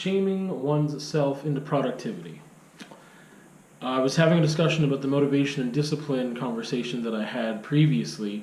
Shaming one's self into productivity. I was having a discussion about the motivation and discipline conversation that I had previously,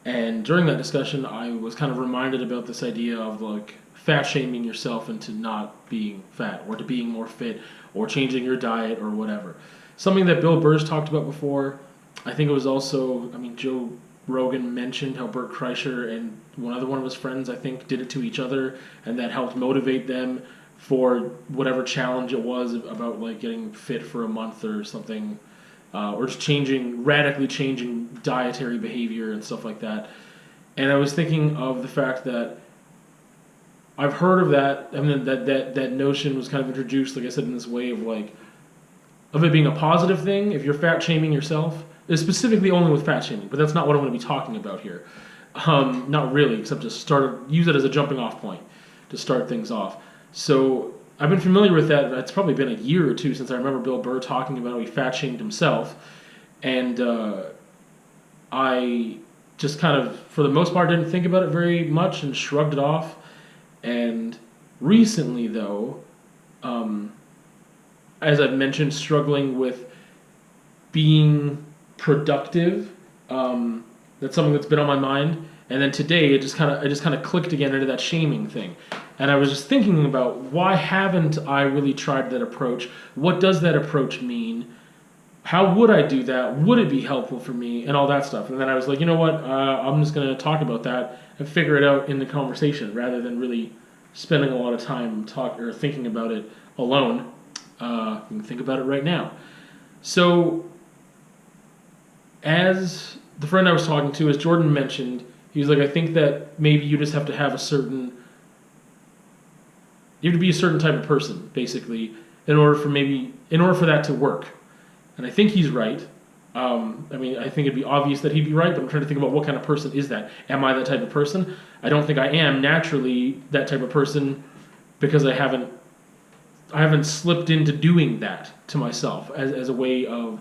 and during that discussion, I was kind of reminded about this idea of like fat shaming yourself into not being fat or to being more fit or changing your diet or whatever. Something that Bill Burr's talked about before. I think it was also, Joe Rogan mentioned how Bert Kreischer and one of his friends, I think, did it to each other, and that helped motivate them for whatever challenge it was about like getting fit for a month or something, or just radically changing dietary behavior and stuff like that. And I was thinking of the fact that I've heard of that. I mean, that notion was kind of introduced, like I said, in this way of it being a positive thing. If you're fat shaming yourself, it's specifically only with fat shaming, but that's not what I'm going to be talking about here. Not really, except to use it as a jumping off point to start things off. So I've been familiar with that. It's probably been a year or two since I remember Bill Burr talking about how he fat shamed himself, and I just kind of, for the most part, didn't think about it very much and shrugged it off. And recently, though, as I've mentioned, struggling with being productive. That's something that's been on my mind. And then today, I just kind of clicked again into that shaming thing. And I was just thinking about, why haven't I really tried that approach? What does that approach mean? How would I do that? Would it be helpful for me? And all that stuff. And then I was like, you know what? I'm just going to talk about that and figure it out in the conversation rather than really spending a lot of time thinking about it alone. You can think about it right now. So, as the friend I was talking to, as Jordan mentioned, he was like, I think that maybe you just have to have you have to be a certain type of person, basically, in order for that to work. And I think he's right. I think it'd be obvious that he'd be right, but I'm trying to think about what kind of person is that. Am I that type of person? I don't think I am naturally that type of person, because I haven't slipped into doing that to myself as a way of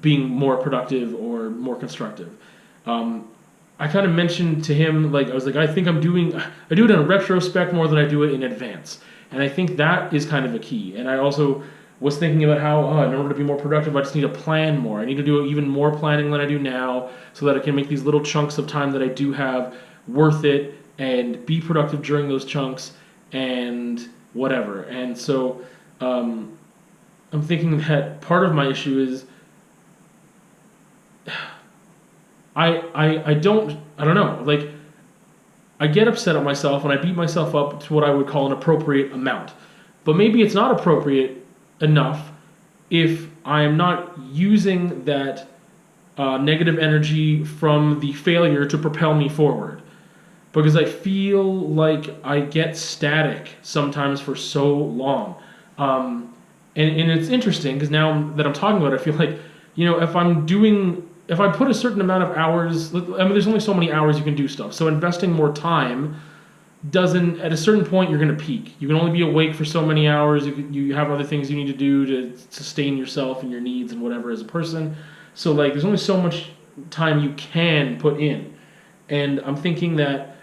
being more productive or more constructive. I kind of mentioned to him, I was like, I think I do it in retrospect more than I do it in advance. And I think that is kind of a key. And I also was thinking about how, in order to be more productive, I just need to plan more. I need to do even more planning than I do now, so that I can make these little chunks of time that I do have worth it and be productive during those chunks and whatever. And so I'm thinking that part of my issue is I don't know. Like, I get upset at myself and I beat myself up to what I would call an appropriate amount. But maybe it's not appropriate enough if I'm not using that negative energy from the failure to propel me forward. Because I feel like I get static sometimes for so long. And it's interesting, because now that I'm talking about it, I feel like, if I put a certain amount of hours, there's only so many hours you can do stuff. So investing more time at a certain point, you're going to peak. You can only be awake for so many hours. You have other things you need to do to sustain yourself and your needs and whatever as a person. So there's only so much time you can put in. And I'm thinking that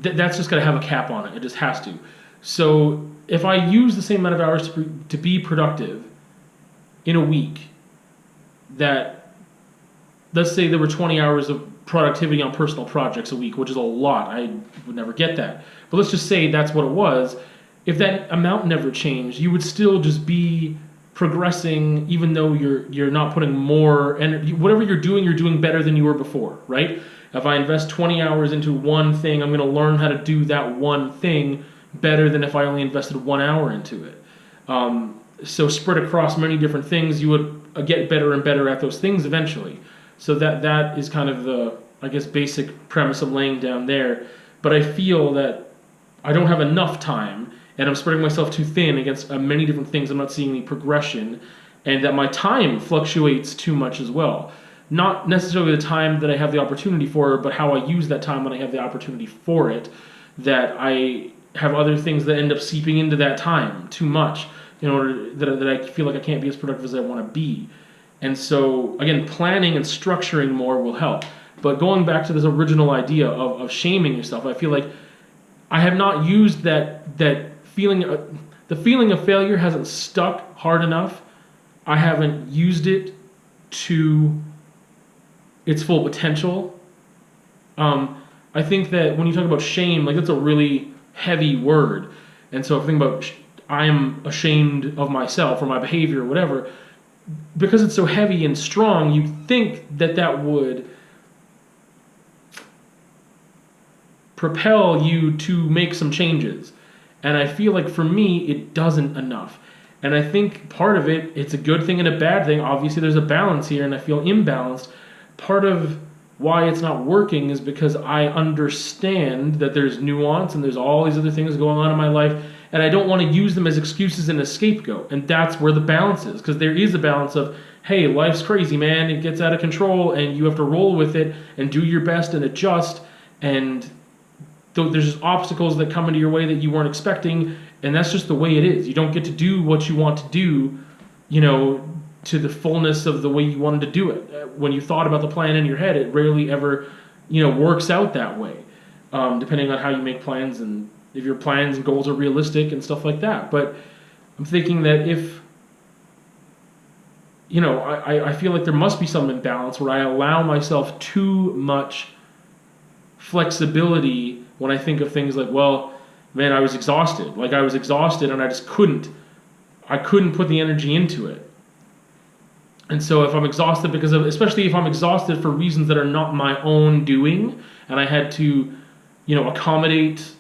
that's just got to have a cap on it. It just has to. So if I use the same amount of hours to be productive in a week, that, let's say there were 20 hours of productivity on personal projects a week, which is a lot. I would never get that. But let's just say that's what it was. If that amount never changed, you would still just be progressing, even though you're not putting more, and whatever you're doing better than you were before, right? If I invest 20 hours into one thing, I'm going to learn how to do that one thing better than if I only invested 1 hour into it. So spread across many different things, you would get better and better at those things eventually. So that is kind of the, I guess, basic premise I'm laying down there. But I feel that I don't have enough time, and I'm spreading myself too thin against many different things. I'm not seeing any progression, and that my time fluctuates too much as well. Not necessarily the time that I have the opportunity for, but how I use that time when I have the opportunity for it, that I have other things that end up seeping into that time too much, in order that I feel like I can't be as productive as I want to be. And so, again, planning and structuring more will help. But going back to this original idea of shaming yourself, I feel like I have not used that feeling. The feeling of failure hasn't stuck hard enough. I haven't used it to its full potential. I think that when you talk about shame, like that's a really heavy word. And so if I think about I am ashamed of myself or my behavior or whatever, because it's so heavy and strong, you think that that would propel you to make some changes. And I feel like for me, it doesn't enough. And I think part of it, it's a good thing and a bad thing. Obviously, there's a balance here, and I feel imbalanced. Part of why it's not working is because I understand that there's nuance and there's all these other things going on in my life, and I don't want to use them as excuses and a scapegoat. And that's where the balance is, because there is a balance of, hey, life's crazy, man. It gets out of control, and you have to roll with it and do your best and adjust. And there's just obstacles that come into your way that you weren't expecting, and that's just the way it is. You don't get to do what you want to do, to the fullness of the way you wanted to do it. When you thought about the plan in your head, it rarely ever, works out that way, depending on how you make plans and if your plans and goals are realistic and stuff like that. But I'm thinking that if, I feel like there must be some imbalance where I allow myself too much flexibility when I think of things like, well, man, I was exhausted. Like I was exhausted and I just couldn't put the energy into it. And so if I'm exhausted especially if I'm exhausted for reasons that are not my own doing, and I had to, accommodate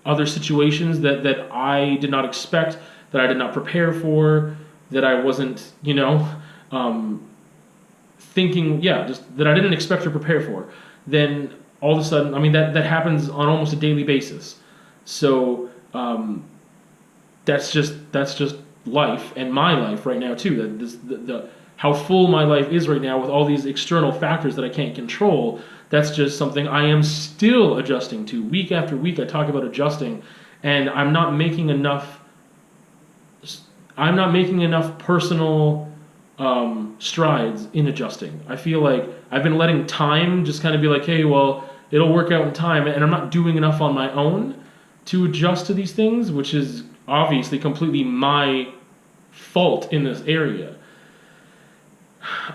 other situations that I did not expect, that I did not prepare for, that I wasn't, thinking, just that I didn't expect or prepare for, then all of a sudden, that happens on almost a daily basis. So that's just life, and my life right now too. That how full my life is right now with all these external factors that I can't control. That's just something I am still adjusting to. Week after week, I talk about adjusting, and I'm not making enough personal strides in adjusting. I feel like I've been letting time just kind of be like, hey, well, it'll work out in time, and I'm not doing enough on my own to adjust to these things, which is obviously completely my fault in this area.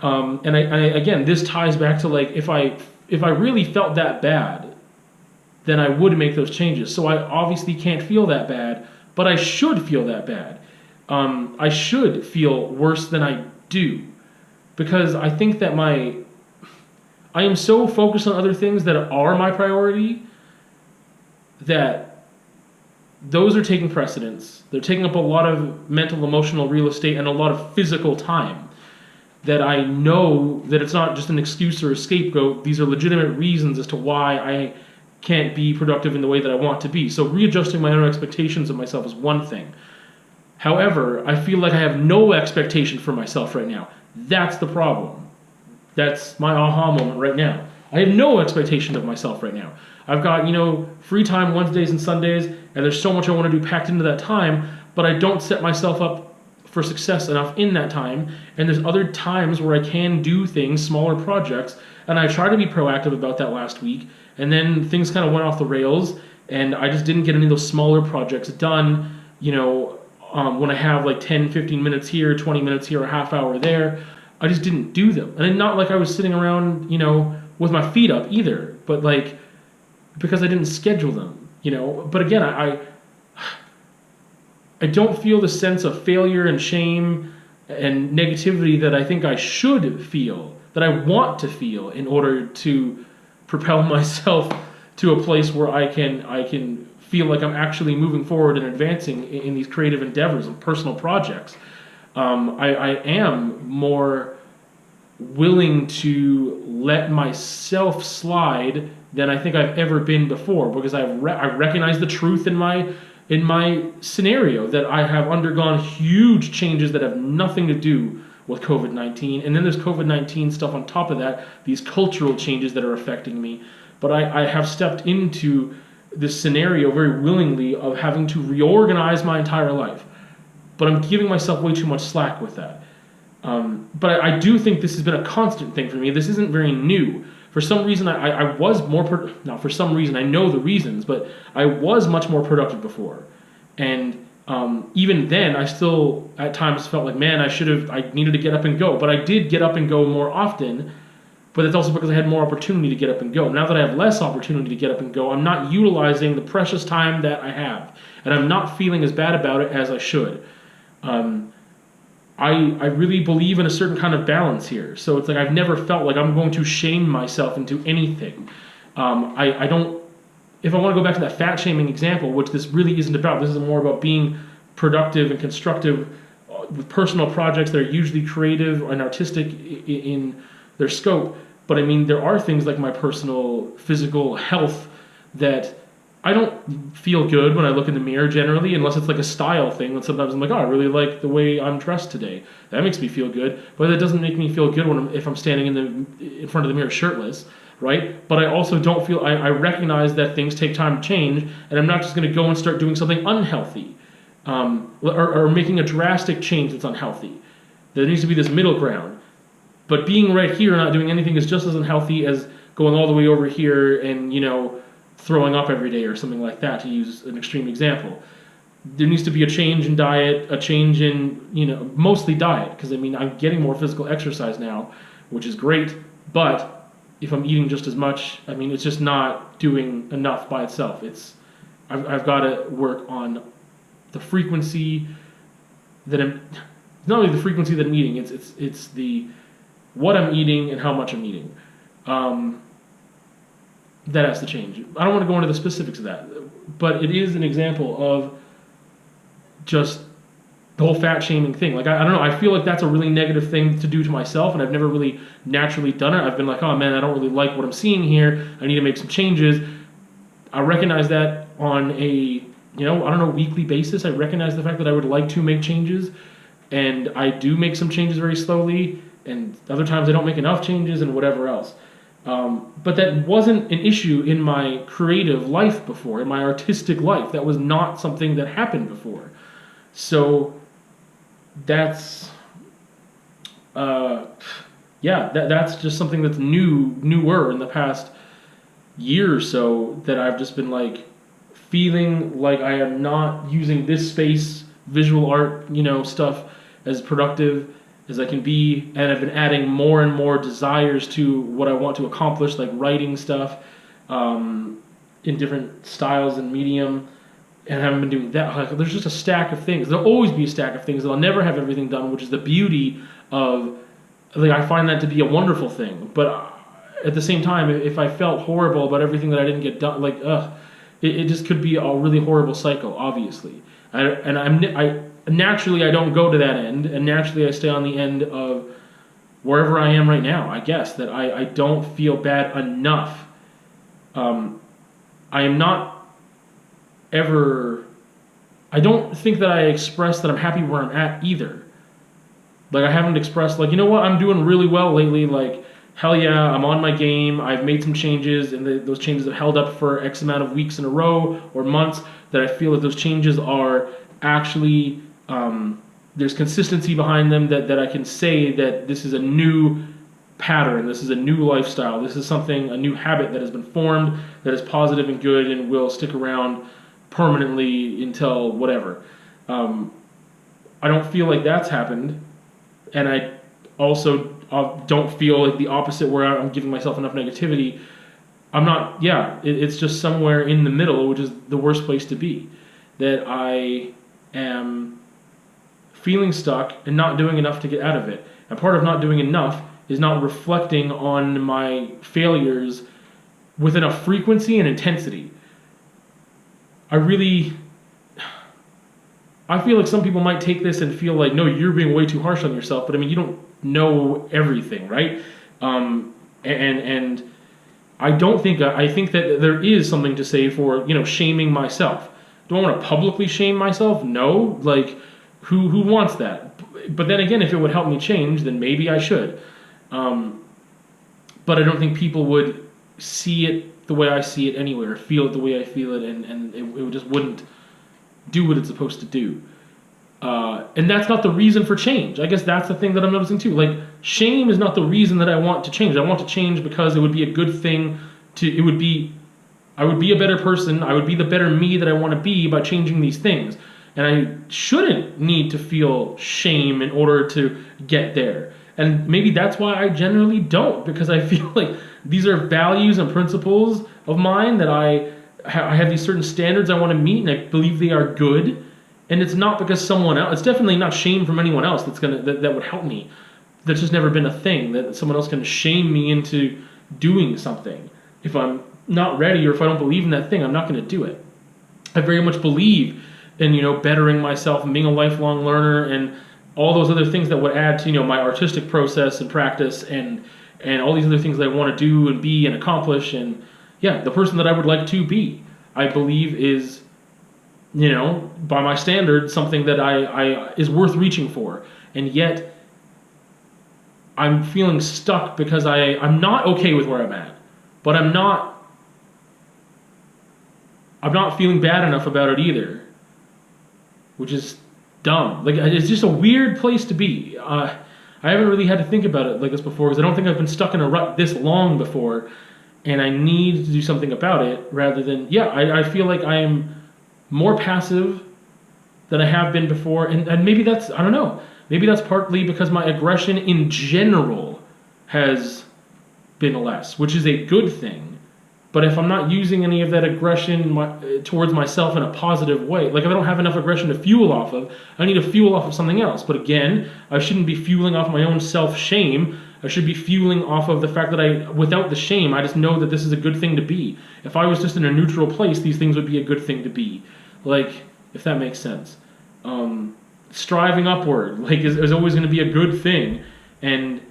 And I again, this ties back to like, if I really felt that bad, then I would make those changes. So I obviously can't feel that bad, but I should feel that bad. I should feel worse than I do, because I think that I am so focused on other things that are my priority that those are taking precedence. They're taking up a lot of mental, emotional real estate and a lot of physical time, that I know that it's not just an excuse or a scapegoat. These are legitimate reasons as to why I can't be productive in the way that I want to be. So readjusting my own expectations of myself is one thing. However, I feel like I have no expectation for myself right now. That's the problem. That's my aha moment right now. I have no expectation of myself right now. I've got, free time Wednesdays and Sundays, and there's so much I want to do packed into that time, but I don't set myself up for success enough in that time. And there's other times where I can do things, smaller projects, and I tried to be proactive about that last week, and then things kind of went off the rails, and I just didn't get any of those smaller projects done, when I have like 10, 15 minutes here, 20 minutes here, a half hour there. I just didn't do them. And not like I was sitting around, with my feet up either, but like, because I didn't schedule them, But again, I don't feel the sense of failure and shame and negativity that I think I should feel, that I want to feel, in order to propel myself to a place where I can feel like I'm actually moving forward and advancing in these creative endeavors and personal projects. I am more willing to let myself slide than I think I've ever been before, because I recognize the truth in my scenario, that I have undergone huge changes that have nothing to do with COVID-19, and then there's COVID-19 stuff on top of that, these cultural changes that are affecting me. But I have stepped into this scenario very willingly of having to reorganize my entire life, but I'm giving myself way too much slack with that. But I do think this has been a constant thing for me. This isn't very new. For some reason, I was more now. For some reason, I know the reasons, but I was much more productive before, and even then, I still at times felt like, man, I needed to get up and go. But I did get up and go more often. But it's also because I had more opportunity to get up and go. Now that I have less opportunity to get up and go, I'm not utilizing the precious time that I have, and I'm not feeling as bad about it as I should. I really believe in a certain kind of balance here. So it's like I've never felt like I'm going to shame myself into anything. I don't. If I want to go back to that fat shaming example, which this really isn't about, this is more about being productive and constructive with personal projects that are usually creative and artistic in their scope. But I mean, there are things like my personal physical health that I don't feel good when I look in the mirror generally, unless it's like a style thing. And sometimes I'm like, oh, I really like the way I'm dressed today. That makes me feel good. But that doesn't make me feel good if I'm standing in front of the mirror shirtless, right? But I also don't feel, I recognize that things take time to change, and I'm not just going to go and start doing something unhealthy, or making a drastic change that's unhealthy. There needs to be this middle ground. But being right here and not doing anything is just as unhealthy as going all the way over here and, throwing up every day or something like that, to use an extreme example. There needs to be a change in diet, a change in, mostly diet, because I mean, I'm getting more physical exercise now, which is great, but if I'm eating just as much, I mean, it's just not doing enough by itself. I've got to work on the frequency that not only the frequency that I'm eating, it's the what I'm eating and how much I'm eating. That has to change. I don't want to go into the specifics of that, but it is an example of just the whole fat shaming thing. Like, I don't know, I feel like that's a really negative thing to do to myself, and I've never really naturally done it. I've been like, oh man, I don't really like what I'm seeing here. I need to make some changes. I recognize that on a, weekly basis. I recognize the fact that I would like to make changes, and I do make some changes very slowly, and other times I don't make enough changes and whatever else. But that wasn't an issue in my creative life before, in my artistic life. That was not something that happened before. So that's, that's just something that's newer in the past year or so, that I've just been like feeling like I am not using this space, visual art, stuff as productive as I can be, and I've been adding more and more desires to what I want to accomplish, like writing stuff in different styles and medium, and I haven't been doing that. Like, there's just a stack of things. There'll always be a stack of things that I'll never have everything done, which is the beauty of, like, I find that to be a wonderful thing. But at the same time, if I felt horrible about everything that I didn't get done, like, it just could be a really horrible cycle, obviously. Naturally, I don't go to that end, and naturally I stay on the end of wherever I am right now, I guess, that I don't feel bad enough. I am not ever... I don't think that I express that I'm happy where I'm at either. Like, I haven't expressed, like, you know what, I'm doing really well lately, like, hell yeah, I'm on my game, I've made some changes, and those changes have held up for X amount of weeks in a row, or months, that I feel that those changes are actually... there's consistency behind them, that I can say that this is a new pattern, this is a new lifestyle, this is a new habit that has been formed, that is positive and good and will stick around permanently until whatever. I don't feel like that's happened, and I also don't feel like the opposite, where I'm giving myself enough negativity. I'm not, it's just somewhere in the middle, which is the worst place to be, that I am feeling stuck and not doing enough to get out of it. And part of not doing enough is not reflecting on my failures with enough frequency and intensity. I feel like some people might take this and feel like, no, you're being way too harsh on yourself, but I mean, you don't know everything, right? And I think that there is something to say for, shaming myself. Do I want to publicly shame myself? No. Like, who wants that? But then again, if it would help me change, then maybe I should. But I don't think people would see it the way I see it anyway, or feel it the way I feel it, and it just wouldn't do what it's supposed to do. And that's not the reason for change. I guess that's the thing that I'm noticing too. Like, shame is not the reason that I want to change. I want to change because it would be a good thing I would be a better person. I would be the better me that I want to be by changing these things. And I shouldn't need to feel shame in order to get there. And maybe that's why I generally don't, because I feel like these are values and principles of mine that I have these certain standards I want to meet, and I believe they are good. And it's not because someone else, it's definitely not shame from anyone else that would help me. That's just never been a thing, that someone else can shame me into doing something. If I'm not ready, or if I don't believe in that thing, I'm not going to do it. I very much believe in, bettering myself and being a lifelong learner and all those other things that would add to, my artistic process and practice and all these other things that I want to do and be and accomplish. And yeah, the person that I would like to be, I believe is, by my standards, something that I is worth reaching for. And yet I'm feeling stuck because I'm not okay with where I'm at, but I'm not feeling bad enough about it either, which is dumb. Like, it's just a weird place to be. I haven't really had to think about it like this before, because I don't think I've been stuck in a rut this long before, and I need to do something about it rather than, I feel like I am more passive than I have been before, and maybe that's, I don't know, maybe that's partly because my aggression in general has been less, which is a good thing. But if I'm not using any of that aggression towards myself in a positive way, like if I don't have enough aggression to fuel off of, I need to fuel off of something else. But again, I shouldn't be fueling off my own self-shame. I should be fueling off of the fact that without the shame, I just know that this is a good thing to be. If I was just in a neutral place, these things would be a good thing to be. Like, if that makes sense. Striving upward, like, is always going to be a good thing. And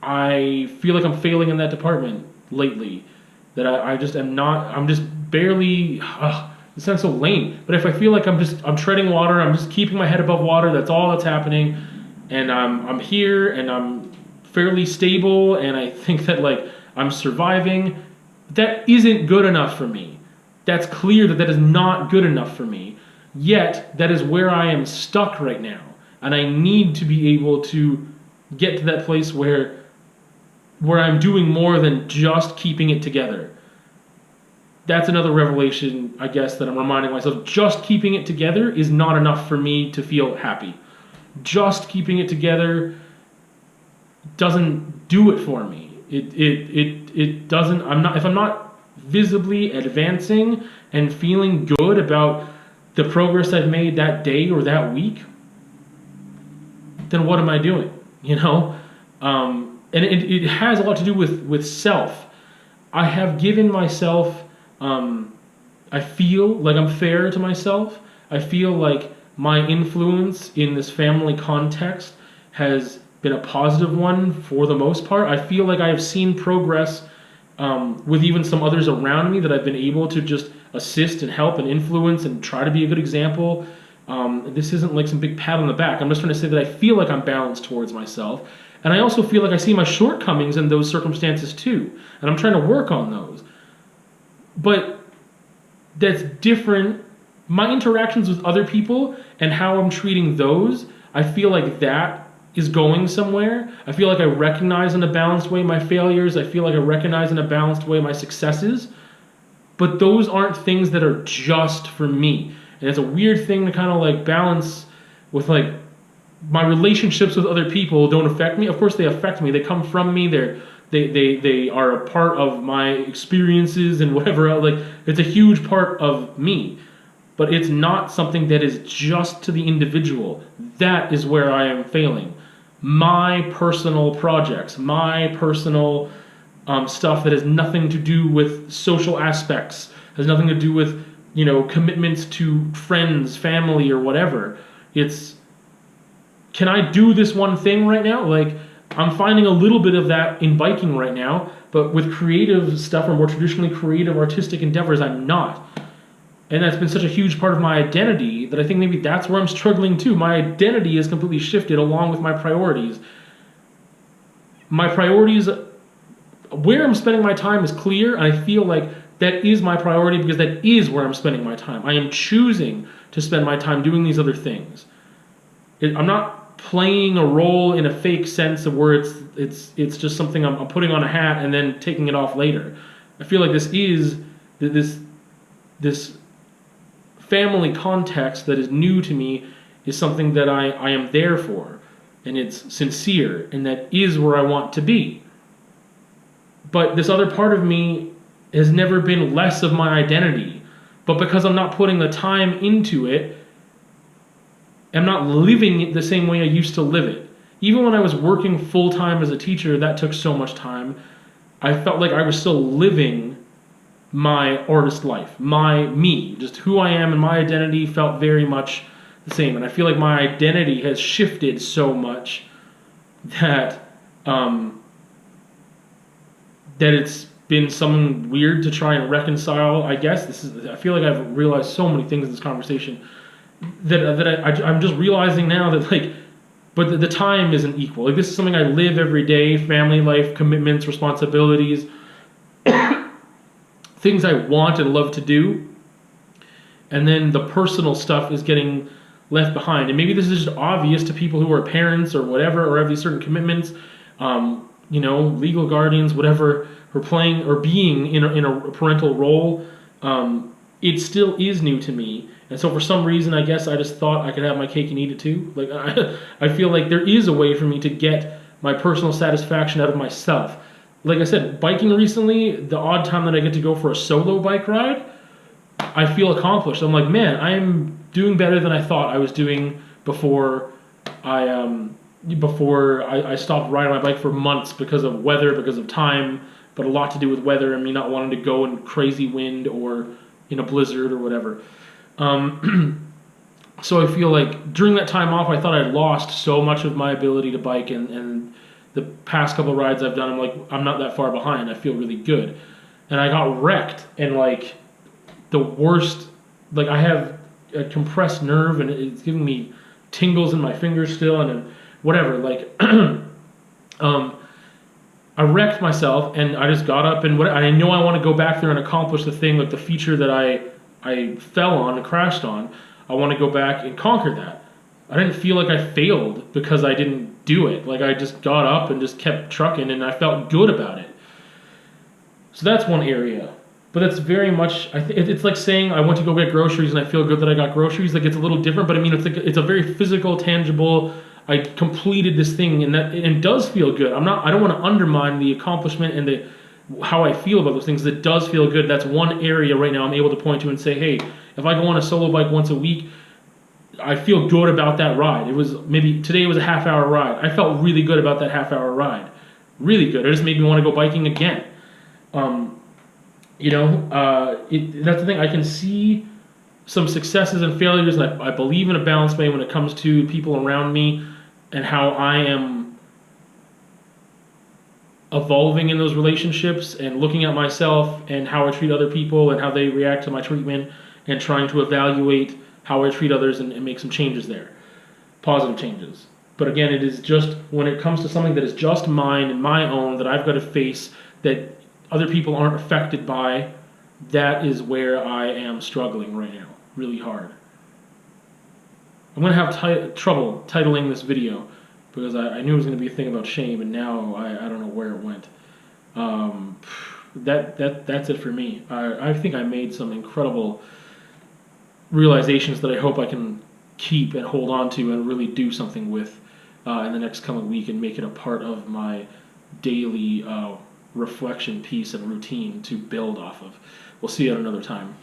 I feel like I'm failing in that department lately. That I just am not, I'm just barely, it sounds so lame, but if I feel like I'm treading water, I'm just keeping my head above water, that's all that's happening, and I'm here, and I'm fairly stable, and I think that, like, I'm surviving, that isn't good enough for me. That's clear that is not good enough for me, yet that is where I am stuck right now, and I need to be able to get to that place where I'm doing more than just keeping it together. That's another revelation, I guess, that I'm reminding myself. Just keeping it together is not enough for me to feel happy. Just keeping it together doesn't do it for me. It doesn't. If I'm not visibly advancing and feeling good about the progress I've made that day or that week, then what am I doing? And it has a lot to do with self. I have given myself, I feel like I'm fair to myself. I feel like my influence in this family context has been a positive one for the most part. I feel like I have seen progress with even some others around me that I've been able to just assist and help and influence and try to be a good example. This isn't like some big pat on the back. I'm just trying to say that I feel like I'm balanced towards myself. And I also feel like I see my shortcomings in those circumstances too. And I'm trying to work on those. But that's different. My interactions with other people and how I'm treating those, I feel like that is going somewhere. I feel like I recognize in a balanced way my failures. I feel like I recognize in a balanced way my successes. But those aren't things that are just for me. And it's a weird thing to kind of like balance with, like, my relationships with other people don't affect me. Of course they affect me. They come from me. They are a part of my experiences and whatever else. Like, it's a huge part of me. But it's not something that is just to the individual. That is where I am failing. My personal projects, my personal stuff that has nothing to do with social aspects, has nothing to do with, commitments to friends, family, or whatever. It's, can I do this one thing right now? Like, I'm finding a little bit of that in biking right now, but with creative stuff or more traditionally creative artistic endeavors, I'm not. And that's been such a huge part of my identity that I think maybe that's where I'm struggling too. My identity is completely shifted along with my priorities. My priorities, where I'm spending my time is clear, and I feel like that is my priority because that is where I'm spending my time. I am choosing to spend my time doing these other things. I'm not playing a role in a fake sense of where it's just something I'm putting on a hat and then taking it off later. I feel like this family context that is new to me is something that I am there for, and it's sincere, and that is where I want to be. But this other part of me has never been less of my identity. But because I'm not putting the time into it, I'm not living it the same way I used to live it. Even when I was working full-time as a teacher, that took so much time. I felt like I was still living my artist life, me, just who I am, and my identity felt very much the same. And I feel like my identity has shifted so much that that it's been something weird to try and reconcile. I guess I feel like I've realized so many things in this conversation I'm just realizing now that, like, but the time isn't equal. Like, this is something I live every day: family life, commitments, responsibilities, things I want and love to do, and then the personal stuff is getting left behind. And maybe this is just obvious to people who are parents or whatever, or have these certain commitments, legal guardians, whatever, who are playing or being in a parental role. It still is new to me. And so for some reason, I guess I just thought I could have my cake and eat it too. Like, I feel like there is a way for me to get my personal satisfaction out of myself. Like I said, biking recently, the odd time that I get to go for a solo bike ride, I feel accomplished. I'm like, man, I am doing better than I thought I was doing before I stopped riding my bike for months because of weather, because of time, but a lot to do with weather and me not wanting to go in crazy wind or in a blizzard or whatever. So I feel like during that time off, I thought I'd lost so much of my ability to bike, and the past couple of rides I've done, I'm like, I'm not that far behind. I feel really good. And I got wrecked, and like the worst, like I have a compressed nerve, and it's giving me tingles in my fingers still, and whatever, like, I wrecked myself, and I just got up, and I know I want to go back there and accomplish the thing, like the feature that I fell on and crashed on. I want to go back and conquer that. I didn't feel like I failed because I didn't do it. Like, I just got up and just kept trucking, and I felt good about it. So that's one area. But that's very much, it's like saying I went to go get groceries and I feel good that I got groceries. Like, it's a little different, but I mean, it's a very physical, tangible, I completed this thing, and it does feel good. I don't want to undermine the accomplishment and how I feel about those things. It does feel good. That's one area right now I'm able to point to and say, hey, if I go on a solo bike once a week, I feel good about that ride. Today was a half-hour ride. I felt really good about that half-hour ride. Really good. It just made me want to go biking again. That's the thing. I can see some successes and failures, and I believe in a balanced way when it comes to people around me and how I am evolving in those relationships and looking at myself and how I treat other people and how they react to my treatment, and trying to evaluate how I treat others and make some changes there, positive changes. But again, it is just when it comes to something that is just mine and my own that I've got to face, that other people aren't affected by, that is where I am struggling right now, really hard. I'm going to have trouble titling this video because I knew it was going to be a thing about shame, and now I don't know where it went. That's it for me. I think I made some incredible realizations that I hope I can keep and hold on to and really do something with in the next coming week, and make it a part of my daily reflection piece and routine to build off of. We'll see you at another time.